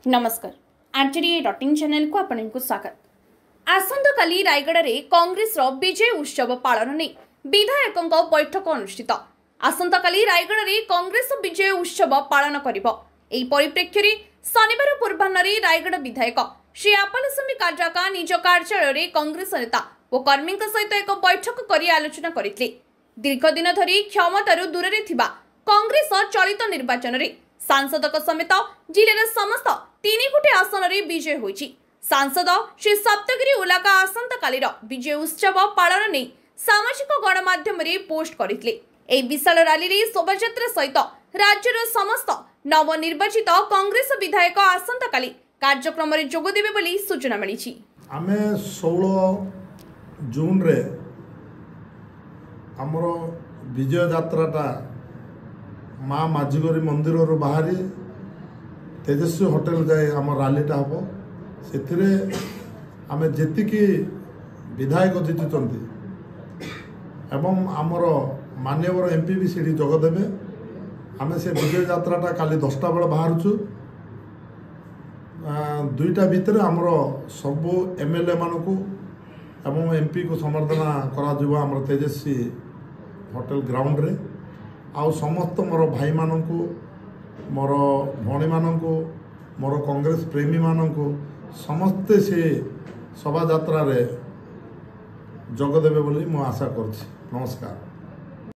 नमस्कार RJD डॉटिंग channel को आपको स्वागत। आसंता काली रायगड़ा रे कांग्रेस रो विजय उत्सव पालन नहीं विधायकों बैठक अनुष्ठित। आसंता काली रायगड़ा रे कांग्रेस विजय उत्सव पालन करिबो। एही परिप्रेक्षी रे शनिवार पूर्वाह्न रायगड़ा विधायक श्री आपलस्वामी काजाका निज कार्यालय रे कांग्रेस नेता और कर्मी सहित एक बैठक करी आलोचना करथिले। दीर्घ दिन धरी क्षमतारू दूर रे थिबा कांग्रेस चलित निर्वाचन रे सांसदक समेत जिले समस्त 3 गोटे आसन रे विजय होईछि। सांसद श्री सप्तगिरी उलाका आसंता काली विजय उत्सव पालन नहीं सामाजिक गणमाध्यम रे पोस्ट करथिले। एही विशाल रैली रे शोभायात्रा सहित राज्यर समस्त नवनिर्वाचित कांग्रेस विधायक आसंता काली कार्यक्रम रे जोग देबे बोली सूचना मिलिछि। आमे 16 जून रे हमरो विजय यात्राटा माँ माझीगरी मंदिर रो बाहरी तेजस्वी होटल जाए आम रैलीटा हम से आम जी विधायक जीतुंट एवं आमर माननीय एमपी भी सीढ़ी जोगदेवे। आम से विजय यात्राटा काली 10टा बेले बाहरचु। 2टा भितर आमर सबू एमएलए मानकू एवं एमपी को संबर्धना करा आमर तेजस्वी होटल ग्राउंड रे आउ समस्त मोर भाई मानकू मोर भौणी मानकू मोर कांग्रेस प्रेमी मानकू समस्ते से शोभा यात्रा रे जोगदेवे बोली मु आशा करछि। नमस्कार।